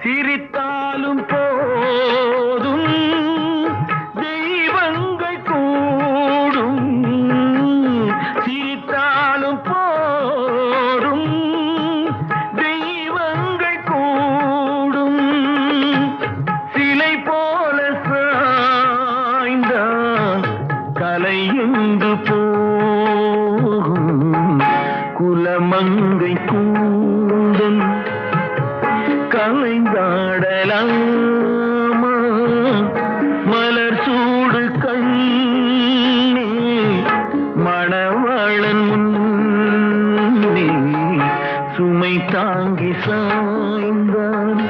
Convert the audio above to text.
சிரித்தாலும் போதும் தெய்வங்கள் கூடும், சிரித்தாலும் போதும் தெய்வங்கள் கூடும், சிலை போல சாய்ந்தான் கலையுண்டு போகும், குலமங்கை கூடும் கலைந்தாடலாமா மலர் சூடு கண்ணே மணவாளன் முன்னே சுமை தாங்கி சாய்ந்தான்.